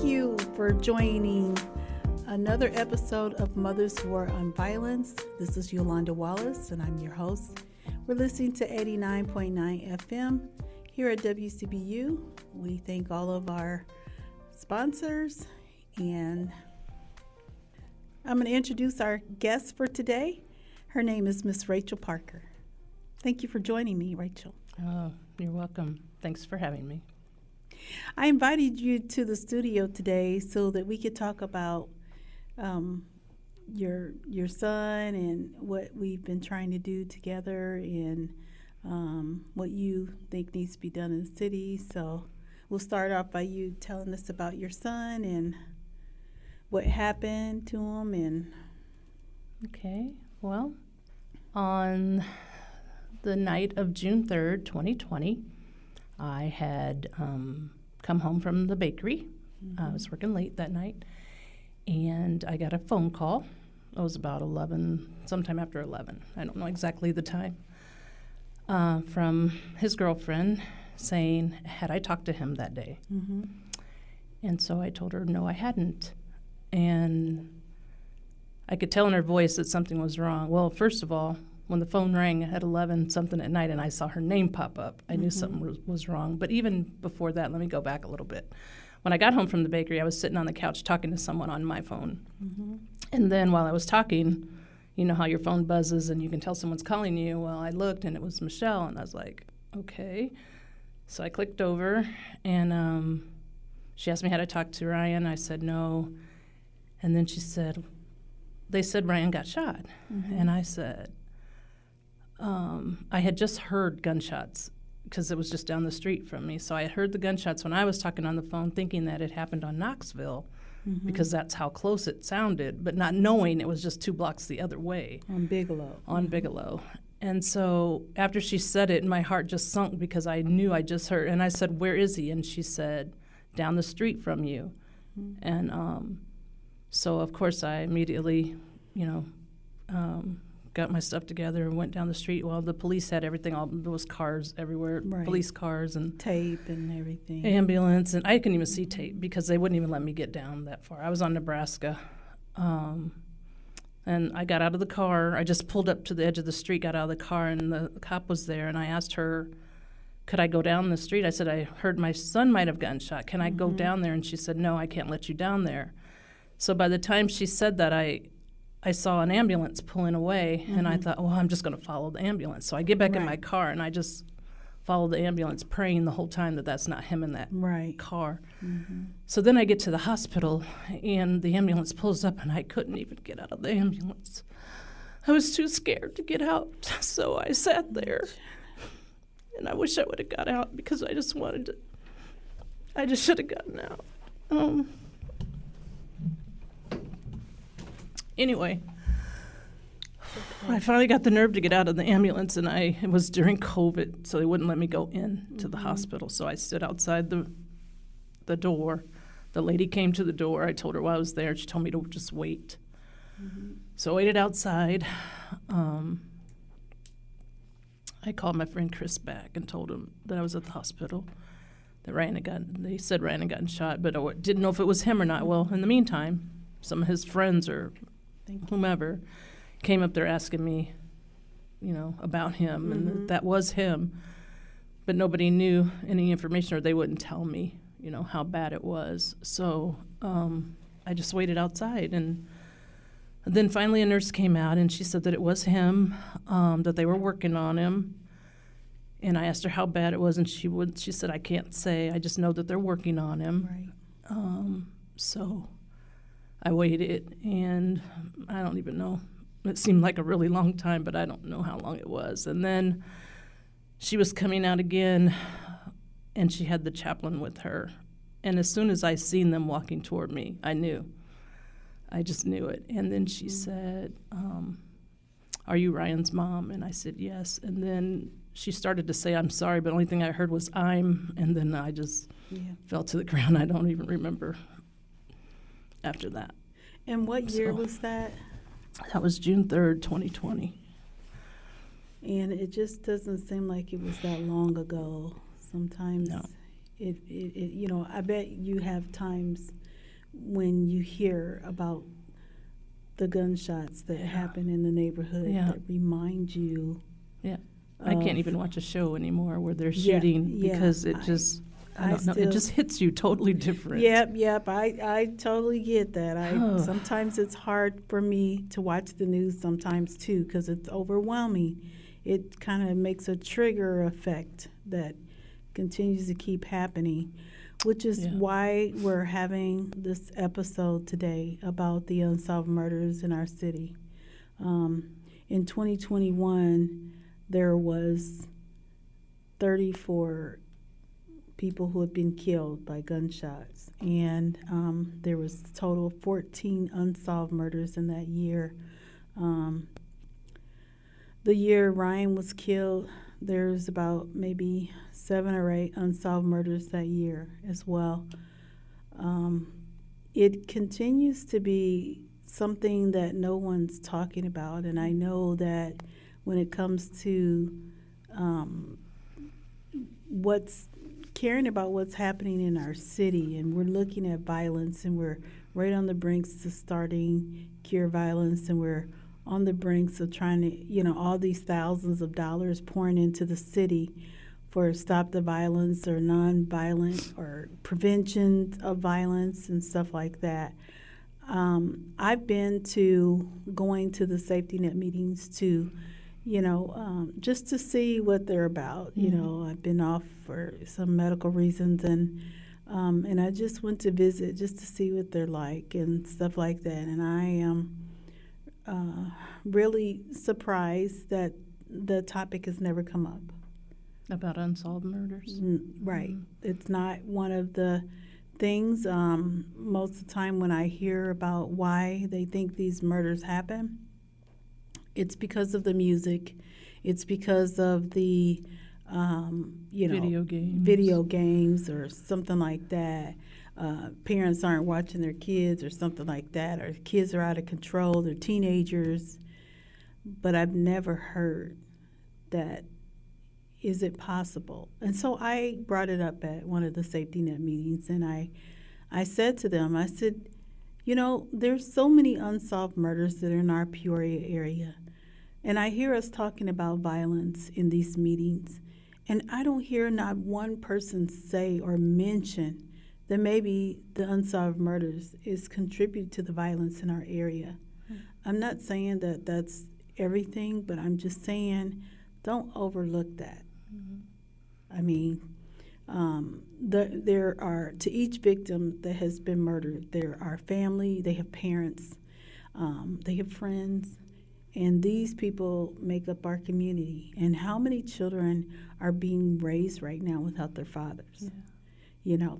Thank you for joining another episode of Mothers War on Violence. This is Yolanda Wallace, and I'm your host. We're listening to 89.9 FM here at WCBU. We thank all of our sponsors, and I'm going to introduce our guest for today. Her name is Miss Rachael Parker. Thank you for joining me, Rachael. Oh, you're welcome. Thanks for having me. I invited you to the studio today so that we could talk about your son and what we've been trying to do together and what you think needs to be done in the city. So we'll start off by you telling us about your son and what happened to him. And Okay, well, on the night of June 3rd, 2020, I had come home from the bakery. I was working late that night, and I got a phone call. It was about 11, sometime after 11. I don't know exactly the time, from his girlfriend saying, had I talked to him that day? Mm-hmm. And so I told her, no, I hadn't. And I could tell in her voice that something was wrong. Well, first of all, when the phone rang at 11 something at night and I saw her name pop up, I knew something was wrong. But even before that, let me go back a little bit. When I got home from the bakery, I was sitting on the couch talking to someone on my phone. Mm-hmm. And then while I was talking, you know how your phone buzzes and you can tell someone's calling you. Well, I looked and it was Michelle, and I was like, okay. So I clicked over, and she asked me had I talked to Ryan. I said no. And then she said, they said Ryan got shot. Mm-hmm. And I said, I had just heard gunshots because it was just down the street from me. So I had heard the gunshots when I was talking on the phone, thinking that it happened on Knoxville because that's how close it sounded, but not knowing it was just 2 blocks the other way. On Bigelow. On Bigelow. And so after she said it, my heart just sunk because I knew I just heard. And I said, where is he? And she said, down the street from you. And so, of course, I immediately, got my stuff together and went down the street. Well, the police had everything. There was cars everywhere, Right. Police cars and Tape and everything. ambulance. And I couldn't even see tape because they wouldn't even let me get down that far. I was on Nebraska. And I got out of the car. I just pulled up to the edge of the street, got out of the car, and the cop was there. And I asked her, could I go down the street? I said, I heard my son might have gotten shot. Can I go down there? And she said, no, I can't let you down there. So by the time she said that, I saw an ambulance pulling away, and I thought, well, I'm just going to follow the ambulance. So I get back in my car, and I just follow the ambulance, praying the whole time that that's not him in that car. Mm-hmm. So then I get to the hospital, and the ambulance pulls up, and I couldn't even get out of the ambulance. I was too scared to get out, so I sat there, and I wish I would have got out because I just should have gotten out. Anyway, I finally got the nerve to get out of the ambulance, and it was during COVID, so they wouldn't let me go in to the hospital. So I stood outside the door. The lady came to the door. I told her why I was there. She told me to just wait. So I waited outside. I called my friend Chris back and told him that I was at the hospital, that they said Ryan had gotten shot, but I didn't know if it was him or not. Well, in the meantime, some of his friends or whomever came up there asking me, about him, and that was him. But nobody knew any information, or they wouldn't tell me, how bad it was. So I just waited outside, and then finally a nurse came out, and she said that it was him, that they were working on him. And I asked her how bad it was, and she said, I can't say. I just know that they're working on him. Right. So I waited, and I don't even know. It seemed like a really long time, but I don't know how long it was. And then she was coming out again, and she had the chaplain with her. And as soon as I seen them walking toward me, I knew. I just knew it. And then she said, are you Ryan's mom? And I said, yes. And then she started to say, I'm sorry, but the only thing I heard was and then I just fell to the ground. I don't even remember after that. And what year was that? That was June 3rd, 2020. And it just doesn't seem like it was that long ago. Sometimes No. it I bet you have times when you hear about the gunshots that happen in the neighborhood Yeah. that remind you. Yeah. I can't of- even watch a show anymore where they're Yeah, shooting yeah, because it I- just, I I don't know, it still- just hits you totally different. Yep. I totally get that. Oh. Sometimes it's hard for me to watch the news sometimes too because it's overwhelming. It kind of makes a trigger effect that continues to keep happening, which is Yeah. why we're having this episode today about the unsolved murders in our city. In 2021, there was 34 people who had been killed by gunshots, and there was a total of 14 unsolved murders in that year. The year Ryan was killed, there's about maybe 7 or 8 unsolved murders that year as well. It continues to be something that no one's talking about, and I know that when it comes to what's caring about what's happening in our city, and we're looking at violence, and we're right on the brinks to starting Cure Violence, and we're on the brinks of trying to, all these thousands of dollars pouring into the city for Stop the Violence or nonviolent or prevention of violence and stuff like that. I've been going to the safety net meetings to, just to see what they're about. I've been off for some medical reasons, and I just went to visit just to see what they're like and stuff like that. And I am really surprised that the topic has never come up. About unsolved murders? Right. It's not one of the things. Most of the time when I hear about why they think these murders happen, it's because of the music. It's because of the, video games or something like that. Parents aren't watching their kids or something like that, or kids are out of control, they're teenagers. But I've never heard that, is it possible? And so I brought it up at one of the safety net meetings, and I said to them, I said, there's so many unsolved murders that are in our Peoria area. And I hear us talking about violence in these meetings, and I don't hear not one person say or mention that maybe the unsolved murders is contributed to the violence in our area. I'm not saying that that's everything, but I'm just saying don't overlook that. I mean, there are, to each victim that has been murdered, there are family, they have parents, they have friends, and these people make up our community. And how many children are being raised right now without their fathers? Yeah.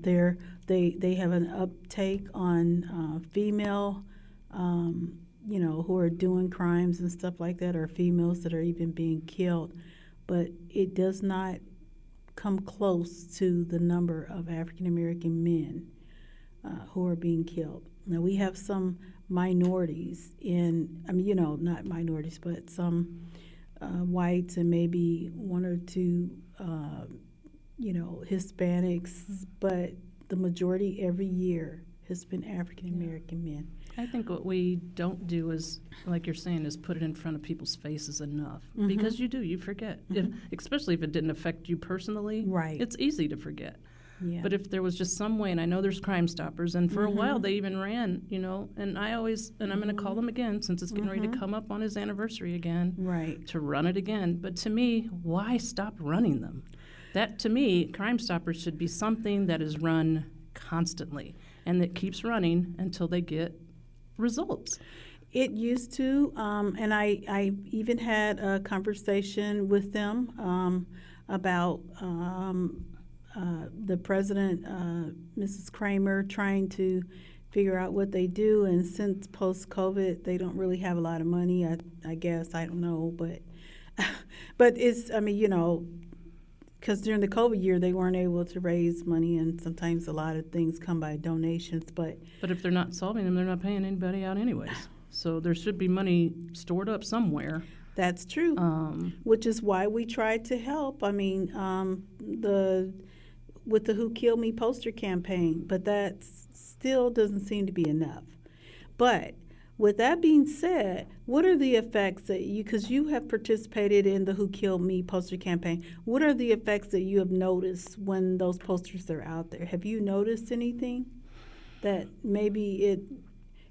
They have an uptake on female, who are doing crimes and stuff like that, or females that are even being killed. But it does not come close to the number of African American men who are being killed. Now, we have some minorities not minorities, but some whites and maybe one or two, Hispanics, but the majority every year has been African American men. I think what we don't do is, like you're saying, is put it in front of people's faces enough. Mhm. Because you forget. Mhm. Especially if it didn't affect you personally. Right. It's easy to forget. Yeah. But if there was just some way, and I know there's Crime Stoppers, and for a while Mhm. they even ran, and I'm going to call them again since it's getting ready to come up on his anniversary again, Right. to run it again. But to me, why stop running them? That, to me, Crime Stoppers should be something that is run constantly and that keeps running until they get results. It used to, and I even had a conversation with them about the president, Mrs. Kramer, trying to figure out what they do. And since post-COVID, they don't really have a lot of money, I guess. I don't know. But it's, because during the COVID year, they weren't able to raise money, and sometimes a lot of things come by donations. But if they're not solving them, they're not paying anybody out anyways. So there should be money stored up somewhere. That's true, which is why we tried to help. I mean, with the Who Killed Me poster campaign, but that's still doesn't seem to be enough. But with that being said, what are the effects that you, because you have participated in the Who Killed Me poster campaign, what are the effects that you have noticed when those posters are out there? Have you noticed anything that maybe it,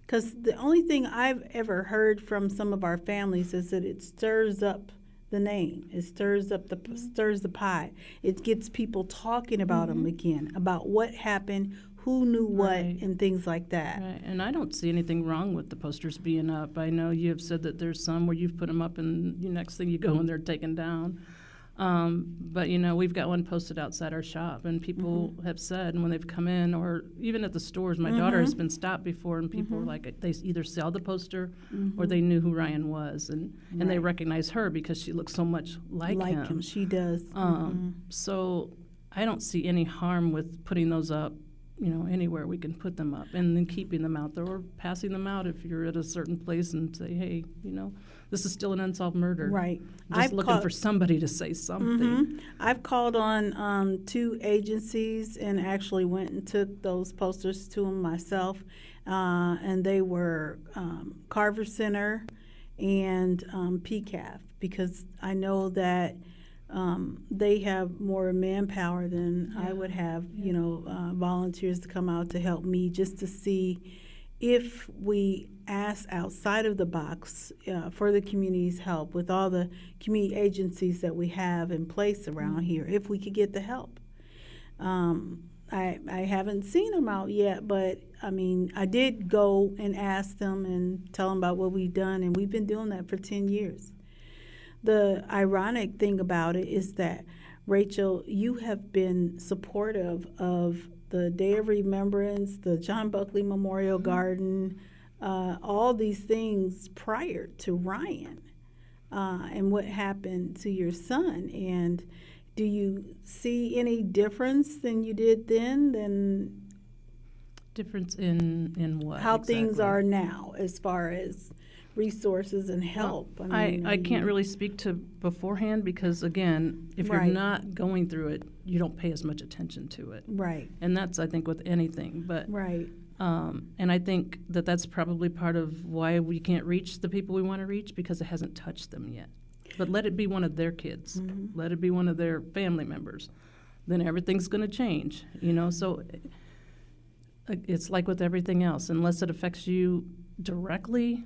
because the only thing I've ever heard from some of our families is that it stirs up the name. It stirs up stirs the pot. It gets people talking about them again, about what happened, who knew what, and things like that. Right, and I don't see anything wrong with the posters being up. I know you have said that there's some where you've put them up and the next thing you go and they're taken down. But, we've got one posted outside our shop, and people have said when they've come in, or even at the stores, my daughter has been stopped before, and people were like, they either saw the poster or they knew who Ryan was, and they recognize her because she looks so much like him. She does. So I don't see any harm with putting those up, anywhere we can put them up, and then keeping them out there or passing them out if you're at a certain place and say, hey, this is still an unsolved murder. Right. Just looking for somebody to say something. I've called on 2 agencies and actually went and took those posters to them myself, and they were Carver Center and PCAF, because I know that they have more manpower than I would have, volunteers to come out to help me, just to see if we ask outside of the box for the community's help with all the community agencies that we have in place around here, if we could get the help. I haven't seen them out yet, but I did go and ask them and tell them about what we've done, and we've been doing that for 10 years. The ironic thing about it is that, Rachael, you have been supportive of the Day of Remembrance, the John Buckley Memorial Garden, all these things prior to Ryan and what happened to your son. And do you see any difference than you did then? Difference in what? How things are now as far as resources and help. I can't really speak to beforehand because, again, if you're not going through it, you don't pay as much attention to it. Right. And that's, I think, with anything. But and I think that that's probably part of why we can't reach the people we want to reach, because it hasn't touched them yet. But let it be one of their kids. Let it be one of their family members. Then everything's going to change, So it's like with everything else. Unless it affects you directly,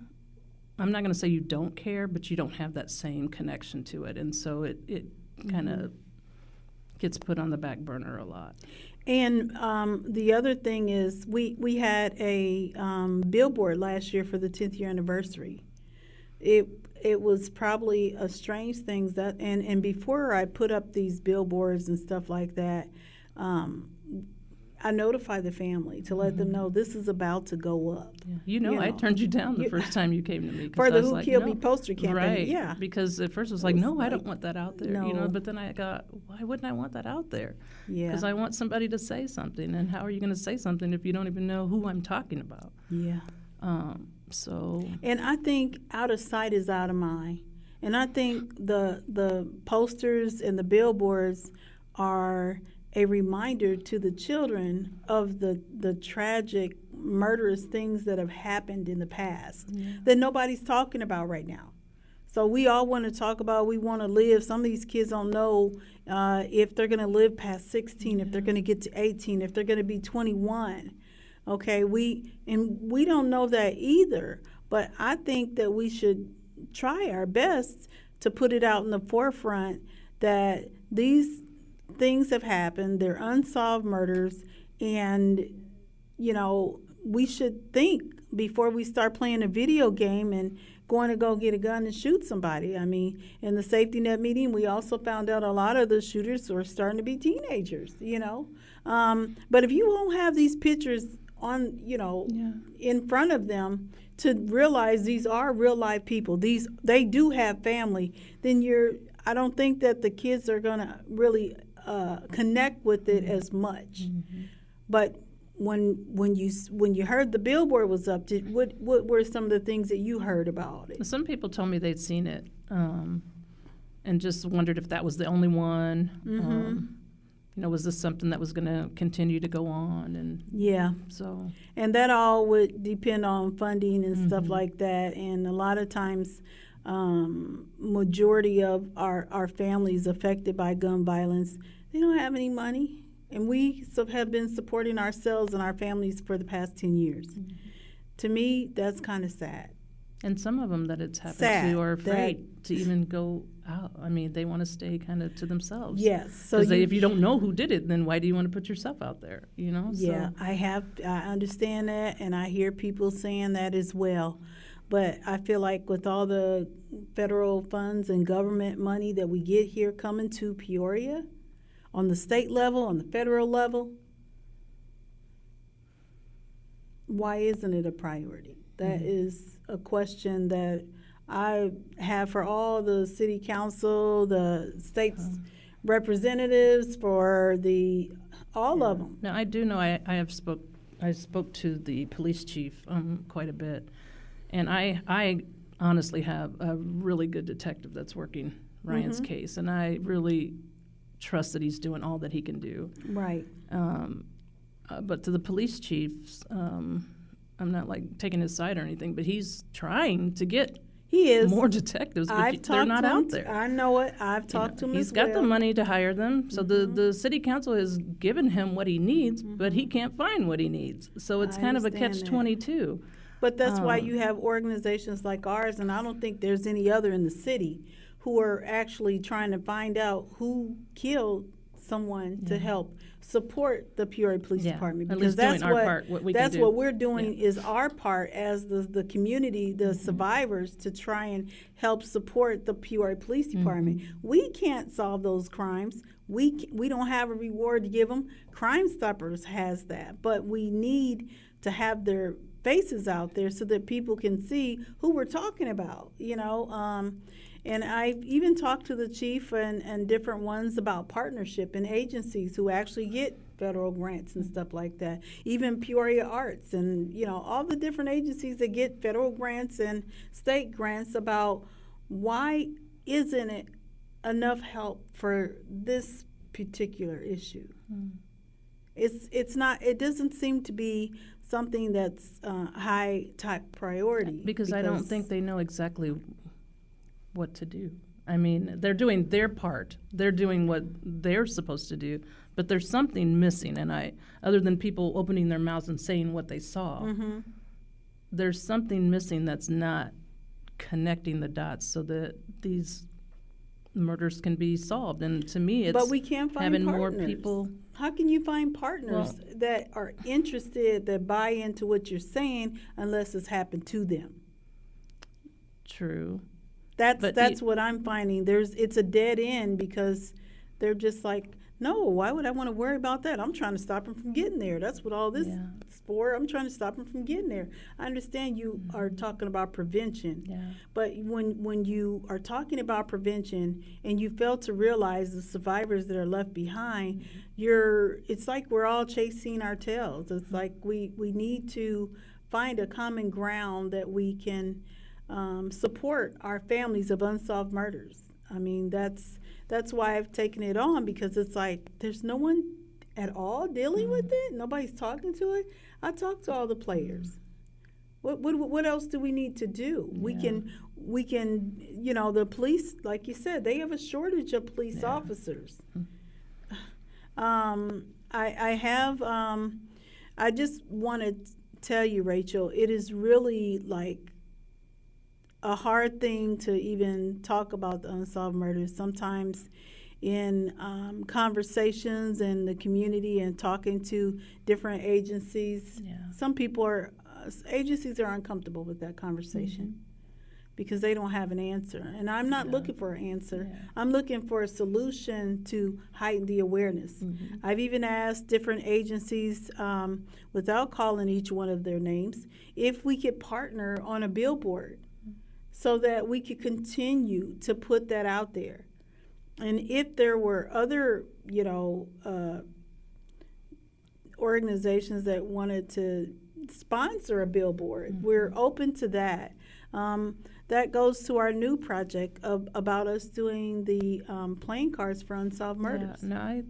I'm not going to say you don't care, but you don't have that same connection to it. And so it kind of gets put on the back burner a lot. And the other thing is we had a billboard last year for the 10th year anniversary. It was probably a strange thing that, and before I put up these billboards and stuff like that, I notified the family to let them know this is about to go up. Yeah. I turned you down the first time you came to me. For the Who Killed Me poster campaign. Right. Yeah. Because at first it was like, no, I don't want that out there. No. But then I got, why wouldn't I want that out there? Yeah. Because I want somebody to say something. And how are you going to say something if you don't even know who I'm talking about? Yeah. And I think out of sight is out of mind. And I think the posters and the billboards are a reminder to the children of the tragic, murderous things that have happened in the past that nobody's talking about right now. So we all want to talk about, we want to live. Some of these kids don't know if they're going to live past 16, if they're going to get to 18, if they're going to be 21. Okay, we don't know that either. But I think that we should try our best to put it out in the forefront that these things have happened. They're unsolved murders, and we should think before we start playing a video game and going to go get a gun and shoot somebody. In the safety net meeting, we also found out a lot of the shooters were starting to be teenagers. But if you won't have these pictures on, in front of them to realize these are real life people, they do have family, then I don't think that the kids are going to really connect with it as much. But when you heard the billboard was up, what were some of the things that you heard about it? Some people told me they'd seen it and just wondered if that was the only one. was this something that was going to continue to go on? And Yeah. so, And that all would depend on funding and stuff Mhm. like that. And a lot of times, majority of our families affected by gun violence, they don't have any money. And we have been supporting ourselves and our families for the past 10 years. Mhm. To me, that's kind of sad. And some of them that it's happened Sad to are afraid to even go out. I mean, they want to stay kind of to themselves. Yes. So Because if you don't know who did it, then why do you want to put yourself out there? Yeah, So, I understand that, and I hear people saying that as well. But I feel like with all the federal funds and government money that we get here coming to Peoria, on the state level, on the federal level, why isn't it a priority? That Mhm. is a question that I have for all the city council, the state's representatives, for all of them. Now I do know I spoke to the police chief quite a bit, and I honestly have a really good detective that's working Ryan's Mhm. case, and I really trust that he's doing all that he can do. Right. But to the police chiefs, I'm not like taking his side or anything, but he's trying to get He is. more detectives, but I've they're talked not to him. out there. I know it. I've talked to him He's as got well. the money to hire them, so Mhm. the city council has given him what he needs, but he can't find what he needs. So it's I kind of a understand that. catch-22. But that's why Um, you have organizations like ours, and I don't think there's any other in the city, who are actually trying to find out who killed someone to Yeah. help support the Peoria Police Yeah, Department. at Because least doing that's our what part, what we can that's do. what we're doing is our part as the community, the Mm-hmm. survivors, to try and help support the Peoria Police Mm-hmm. Department. We can't solve those crimes. We don't have a reward to give them. Crime Stoppers has that, but we need to have their faces out there so that people can see who we're talking about, and I've even talked to the chief and different ones about partnership and agencies who actually get federal grants and stuff like that. Even Peoria Arts and, all the different agencies that get federal grants and state grants, about why isn't it enough help for this particular issue. It's not, it doesn't seem to be something that's high type priority. Because I don't think they know exactly what to do. I mean, they're doing their part. They're doing what they're supposed to do, but there's something missing. And other than people opening their mouths and saying what they saw, Mm-hmm. there's something missing that's not connecting the dots so that these murders can be solved. And to me, it's But we can't find having partners. more people. How can you find partners that are interested, that buy into what you're saying, unless it's happened to them? True. That's But what I'm finding. It's a dead end because they're just like, no, why would I want to worry about that? I'm trying to stop him from getting there. That's what all this Yeah. is for. I'm trying to stop him from getting there. I understand you are talking about prevention. Yeah. But when you are talking about prevention and you fail to realize the survivors that are left behind, it's like we're all chasing our tails. It's like we need to find a common ground that we can support our families of unsolved murders. I mean, that's why I've taken it on, because it's like there's no one at all dealing with it. Nobody's talking to it. I talk to all the players. What else do we need to do? We can, the police, like you said, they have a shortage of police officers. I just want to tell you, Rachael, it is really like a hard thing to even talk about the unsolved murders. Sometimes in conversations in the community and talking to different agencies, some people agencies are uncomfortable with that conversation because they don't have an answer. And I'm not looking for an answer. I'm looking for a solution to heighten the awareness. I've even asked different agencies, without calling each one of their names, if we could partner on a billboard so that we could continue to put that out there. And if there were other, organizations that wanted to, sponsor a billboard. We're open to that. That goes to our new project about us doing the playing cards for unsolved murders. Yeah, no,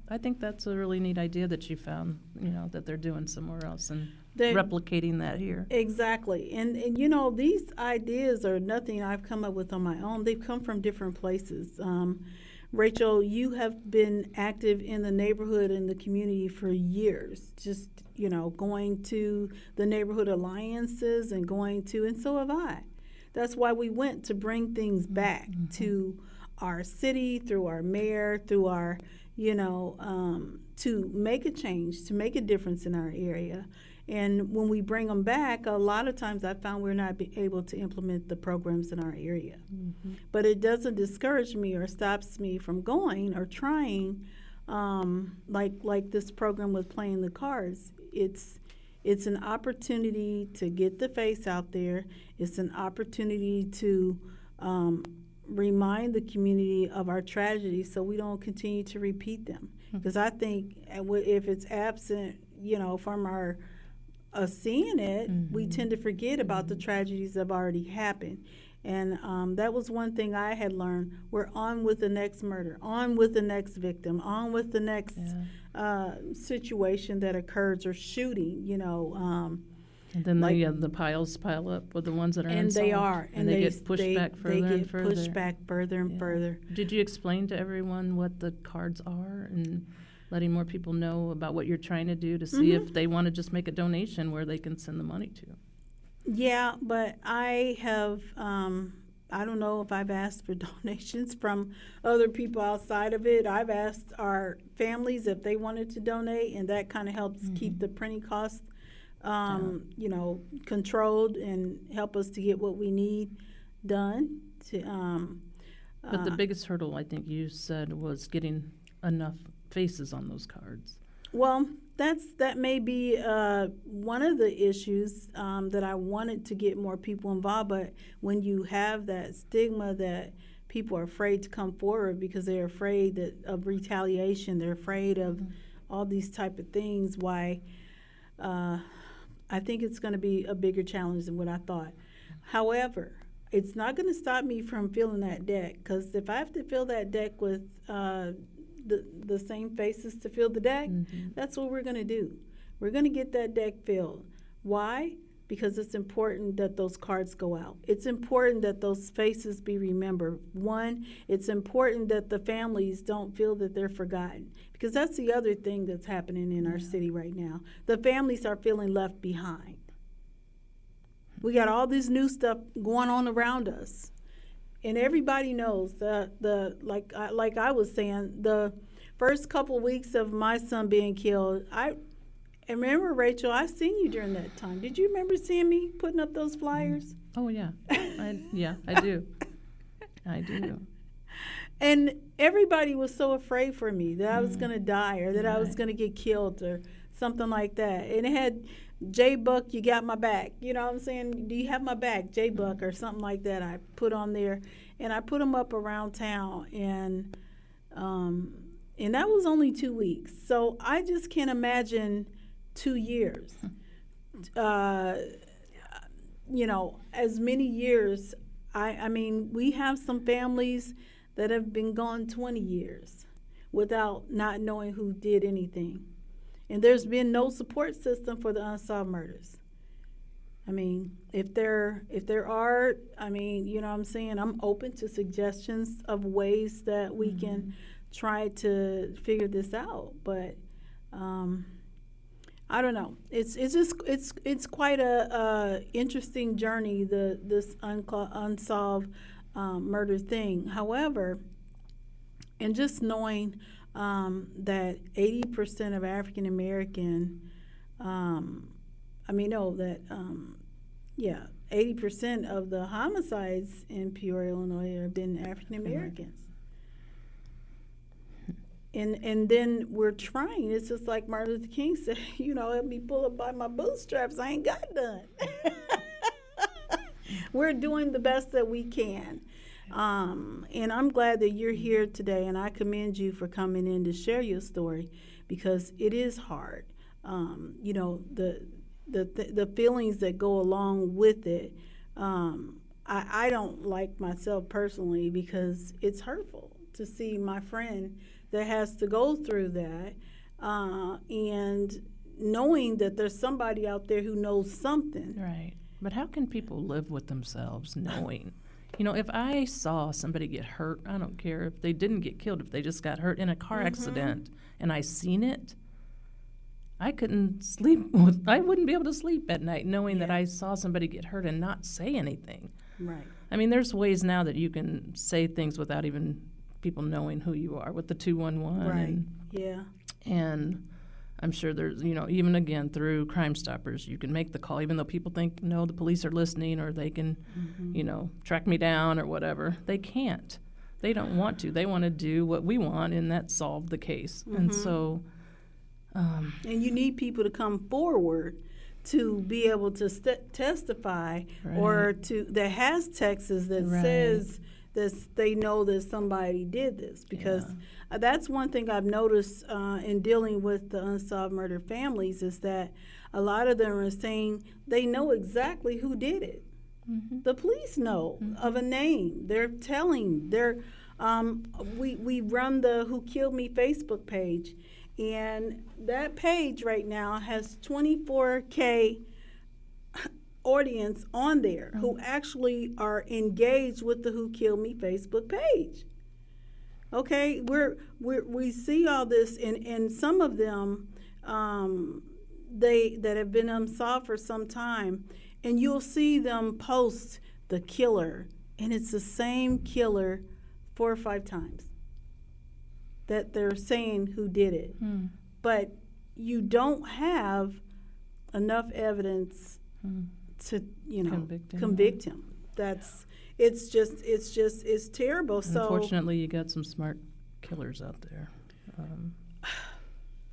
I think that's a really neat idea that you found, that they're doing somewhere else and replicating that here. Exactly. And these ideas are nothing I've come up with on my own. They've come from different places. Rachael, you have been active in the neighborhood and the community for years, just, going to the neighborhood alliances and and so have I. That's why we went to bring things back to our city, through our mayor, through our, to make a change, to make a difference in our area. And when we bring them back, a lot of times I found we're not able to implement the programs in our area. But it doesn't discourage me or stops me from going or trying, like this program with playing the cards. It's an opportunity to get the face out there. It's an opportunity to remind the community of our tragedies so we don't continue to repeat them. Because I think if it's absent, from our seeing it, we tend to forget about the tragedies that have already happened. And that was one thing I had learned. We're on with the next murder, on with the next victim, on with the next situation that occurs or shooting, And then the piles pile up with the ones that are and unsolved. they are. And they get pushed back further and further. They get pushed back further and further. Did you explain to everyone what the cards are and letting more people know about what you're trying to do to see if they want to just make a donation where they can send the money to? Yeah, but I have, I don't know if I've asked for donations from other people outside of it. I've asked our families if they wanted to donate, and that kind of helps keep the printing costs, controlled and help us to get what we need done. But the biggest hurdle, I think you said, was getting enough faces on those cards. Well, that may be one of the issues that I wanted to get more people involved. But when you have that stigma that people are afraid to come forward because they're afraid of retaliation, they're afraid of all these type of things, why I think it's going to be a bigger challenge than what I thought. However, it's not going to stop me from filling that deck, because if I have to fill that deck with the same faces to fill the deck, that's what we're going to do. We're going to get that deck filled. Why? Because it's important that those cards go out. It's important that those faces be remembered. One, it's important that the families don't feel that they're forgotten, because that's the other thing that's happening in our city right now. The families are feeling left behind. We got all this new stuff going on around us. And everybody knows like I was saying, the first couple weeks of my son being killed, I remember, Rachael, I seen you during that time. Did you remember seeing me putting up those flyers? Oh, yeah. I do. I do. And everybody was so afraid for me that I was going to die or that I was going to get killed or something like that. And it had J Buck, you got my back. You know what I'm saying? Do you have my back, J Buck, or something like that? I put on there, and I put them up around town, and that was only 2 weeks. So I just can't imagine 2 years. As many years. I mean, we have some families that have been gone 20 years without not knowing who did anything. And there's been no support system for the unsolved murders. I mean, if there are, I mean, you know what I'm saying, I'm open to suggestions of ways that we can try to figure this out. But I don't know. It's quite a interesting journey, this unsolved murder thing. However, and just knowing that 80% of African American, 80% of the homicides in Peoria, Illinois, have been African Americans. And then we're trying. It's just like Martin Luther King said, let me pull up by my bootstraps. I ain't got none. We're doing the best that we can. And I'm glad that you're here today, and I commend you for coming in to share your story, because it is hard. the feelings that go along with it. I don't like myself personally because it's hurtful to see my friend that has to go through that, and knowing that there's somebody out there who knows something. Right. But how can people live with themselves knowing? You know, if I saw somebody get hurt, I don't care if they didn't get killed, if they just got hurt in a car accident and I seen it, I couldn't sleep. I wouldn't be able to sleep at night knowing that I saw somebody get hurt and not say anything. Right. I mean, there's ways now that you can say things without even people knowing who you are with the 211. Right. And I'm sure there's, you know, even again through Crime Stoppers, you can make the call, even though people think, no, the police are listening or they can, you know, track me down or whatever. They can't. They don't want to. They want to do what we want, and that's solve the case. And so... and you need people to come forward to be able to testify, or that has texts that says that they know that somebody did this, because that's one thing I've noticed in dealing with the unsolved murder families, is that a lot of them are saying they know exactly who did it. The police know of a name. They're telling. We run the Who Killed Me Facebook page, and that page right now has 24K audience on there who actually are engaged with the Who Killed Me Facebook page. Okay, we see all this, and some of them that have been unsolved for some time, and you'll see them post the killer, and it's the same killer 4 or 5 times that they're saying who did it. But you don't have enough evidence to, you know, convict him. It's terrible. So unfortunately, you got some smart killers out there,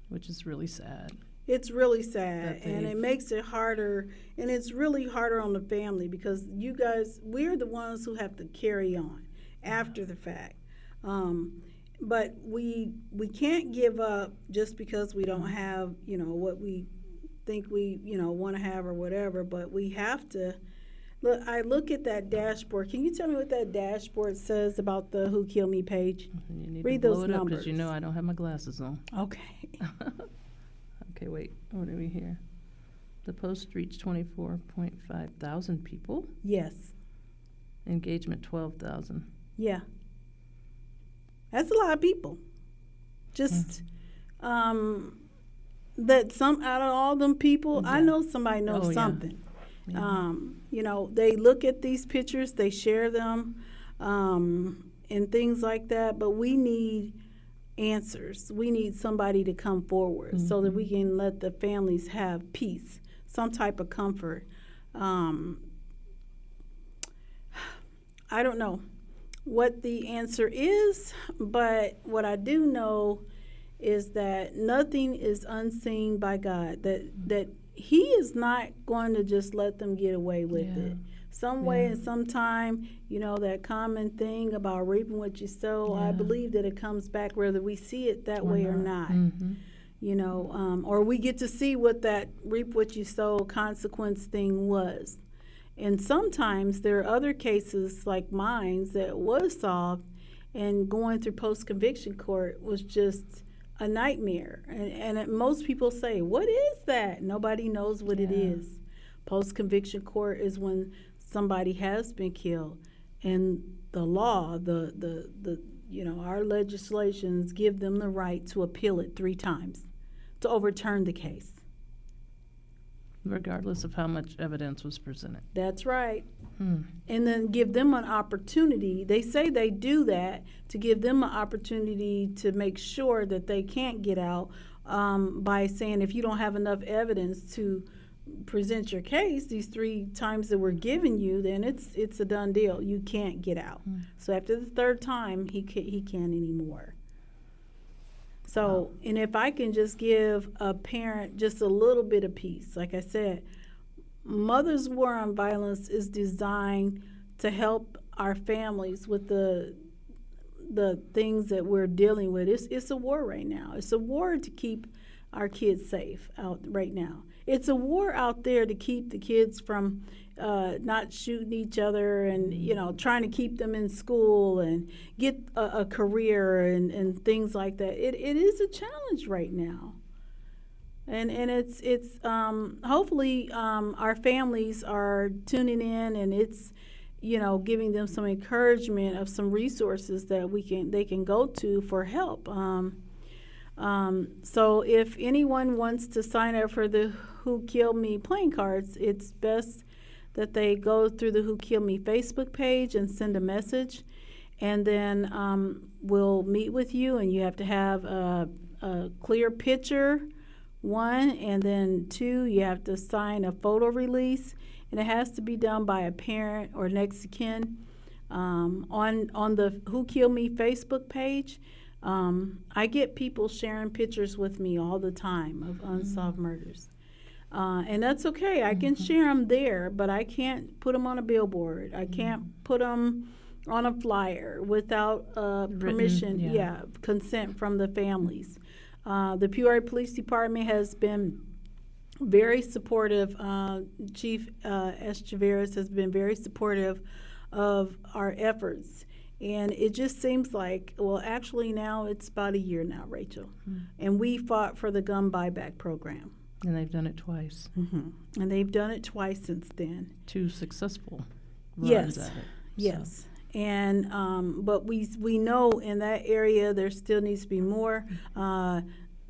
which is really sad. It's really sad, and it makes it harder, and it's really harder on the family, because you guys, we're the ones who have to carry on after the fact. But we can't give up just because we don't have, you know, what we think we, you know, want to have or whatever. But we have to look. I look at that dashboard. Can you tell me what that dashboard says about the Who Killed Me page? You need Read to blow those it up, numbers. because you know I don't have my glasses on. Okay. Okay, wait. What do we hear? The post reached 24.5 thousand people. Yes. Engagement 12,000. Yeah. That's a lot of people. Just that some out of all them people, I know somebody knows something. You know, they look at these pictures, they share them, and things like that. But we need answers. We need somebody to come forward so that we can let the families have peace, some type of comfort. I don't know what the answer is, but what I do know is that nothing is unseen by God, that he is not going to just let them get away with it. Some way and sometime, you know, that common thing about reaping what you sow, I believe that it comes back whether we see it that way or not. You know, or we get to see what that reap what you sow consequence thing was. And sometimes there are other cases like mine that was solved, and going through post-conviction court was just a nightmare. And most people say, what is that? Nobody knows what it is. Post-conviction court is when somebody has been killed, and the law, the you know, our legislations give them the right to appeal it 3 times, to overturn the case. Regardless of how much evidence was presented. That's right. And then give them an opportunity. They say they do that to give them an opportunity to make sure that they can't get out, by saying if you don't have enough evidence to present your case these 3 times that we're giving you, then it's a done deal. You can't get out. So after the 3rd time, he can't anymore. So, and if I can just give a parent just a little bit of peace, like I said, Mother's War on Violence is designed to help our families with the things that we're dealing with. It's a war right now. It's a war to keep our kids safe out right now. it's a war out there to keep the kids from not shooting each other, and trying to keep them in school and get a career and things like that. It is a challenge right now. And it's hopefully our families are tuning in, and it's giving them some encouragement of some resources that they can go to for help. So if anyone wants to sign up for the Who Killed Me playing cards, it's best that they go through the Who Killed Me Facebook page and send a message, and then we'll meet with you, and you have to have a clear picture. 1, and then 2, you have to sign a photo release, and it has to be done by a parent or next of kin. On the Who Killed Me Facebook page, I get people sharing pictures with me all the time of unsolved murders. And that's okay. I can share them there, but I can't put them on a billboard. I can't put them on a flyer without permission, consent from the families. The Peoria Police Department has been very supportive. Chief Echeverris has been very supportive of our efforts. And it just seems like, well, actually now it's about a year now, Rachel. And we fought for the gun buyback program. And they've done it twice. And they've done it twice since then. 2 successful runs at it. Yes. And but we know in that area there still needs to be more.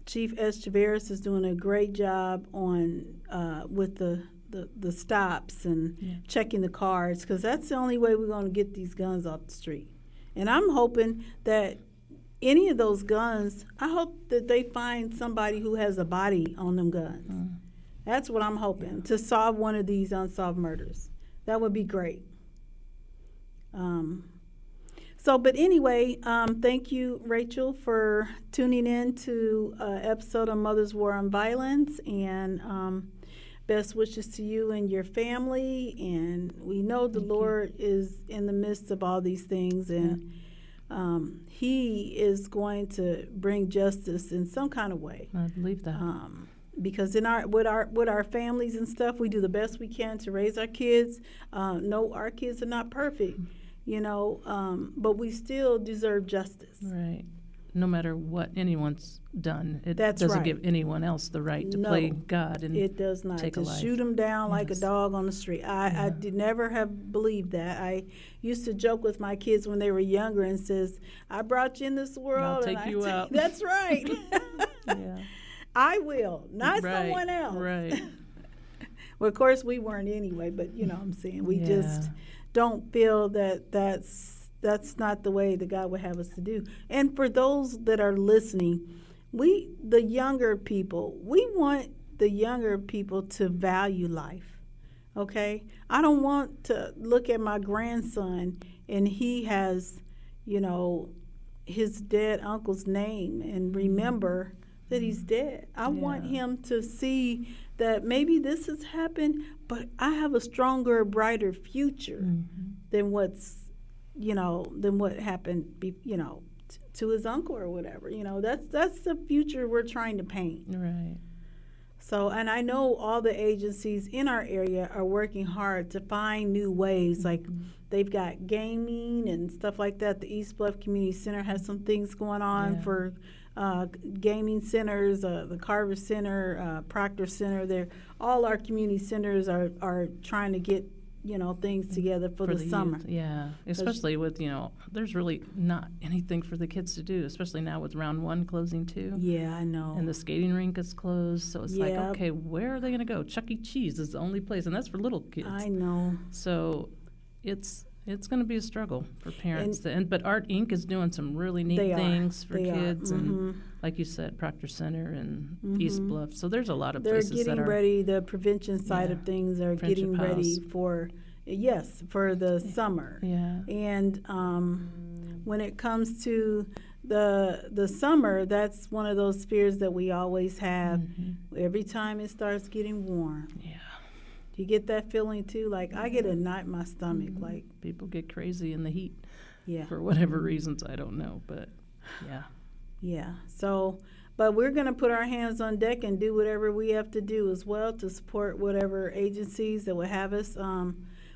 Chief Echeverris is doing a great job on with the stops and checking the cards, because that's the only way we're going to get these guns off the street. And I'm hoping that any of those guns, I hope that they find somebody who has a body on them guns. That's what I'm hoping, to solve one of these unsolved murders. That would be great. But anyway, thank you, Rachael, for tuning in to an episode of Mother's War on Violence, and best wishes to you and your family. And we know the Lord is in the midst of all these things, and He is going to bring justice in some kind of way. I believe that. Because with our families and stuff, we do the best we can to raise our kids. No, our kids are not perfect. But we still deserve justice. Right. No matter what anyone's done, it That's doesn't right. give anyone else the right to play God and it does not. take a To life. shoot them down like a dog on the street. I did never have believed that. I used to joke with my kids when they were younger and says, "I brought you in this world, take you out." That's right. Yeah. I will, not Right, someone else. Right. Well, of course we weren't anyway, but what I'm saying, we just don't feel that that's not the way that God would have us to do. And for those that are listening, the younger people, we want the younger people to value life. Okay? I don't want to look at my grandson and he has, his dead uncle's name and remember that he's dead. I want him to see that maybe this has happened, but I have a stronger, brighter future than what's, than what happened, to his uncle or whatever. That's the future we're trying to paint. Right. So, and I know all the agencies in our area are working hard to find new ways. Like they've got gaming and stuff like that. The East Bluff Community Center has some things going on for gaming centers, the Carver Center, Proctor Center. All our community centers are trying to get things together for the summer. Youth. Yeah, especially with there's really not anything for the kids to do, especially now with round 1 closing too. Yeah, I know. And the skating rink is closed, so it's like, okay, where are they going to go? Chuck E. Cheese is the only place, and that's for little kids. I know. So it's going to be a struggle for parents. But Art Inc. is doing some really neat things for kids, and like you said, Proctor Center and East Bluff. So there's a lot of places that are. They're getting ready. The prevention side of things are Friendship getting ready for the summer. Yeah. And when it comes to the summer, that's one of those fears that we always have. Every time it starts getting warm. Yeah. Do you get that feeling too? Like I get a knot in my stomach. Like people get crazy in the heat. Yeah. For whatever reasons, I don't know, but yeah. Yeah. So But we're going to put our hands on deck and do whatever we have to do as well to support whatever agencies that will have us.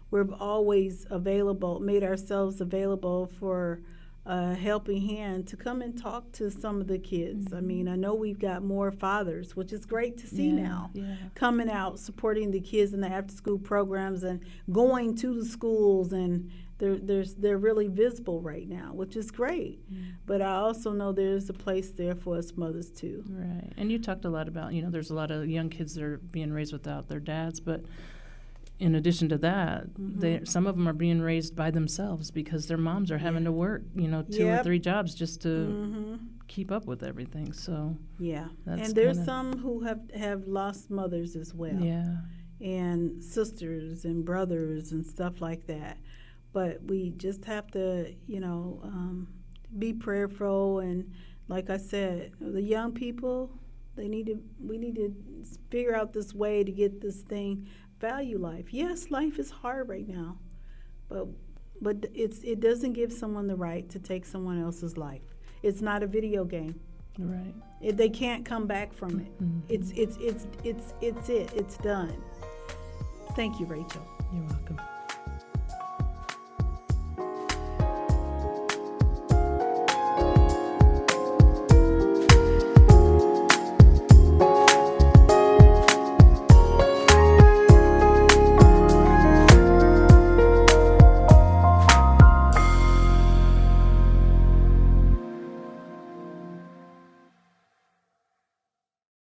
We're always available, made ourselves available for a helping hand to come and talk to some of the kids. I mean, I know we've got more fathers, which is great to see now, coming out, supporting the kids in the after-school programs and going to the schools, and they're really visible right now, which is great. But I also know there's a place there for us mothers too. Right. And you talked a lot about, there's a lot of young kids that are being raised without their dads, but in addition to that, some of them are being raised by themselves because their moms are having to work, 2 or 3 jobs just to keep up with everything. So and there's some who have lost mothers as well. And sisters and brothers and stuff like that. But we just have to, be prayerful, and like I said, the young people, we need to figure out this way to get this thing. Value life. Yes, life is hard right now, but it doesn't give someone the right to take someone else's life. It's not a video game. Right. They can't come back from it. It's done. Thank you, Rachael. You're welcome.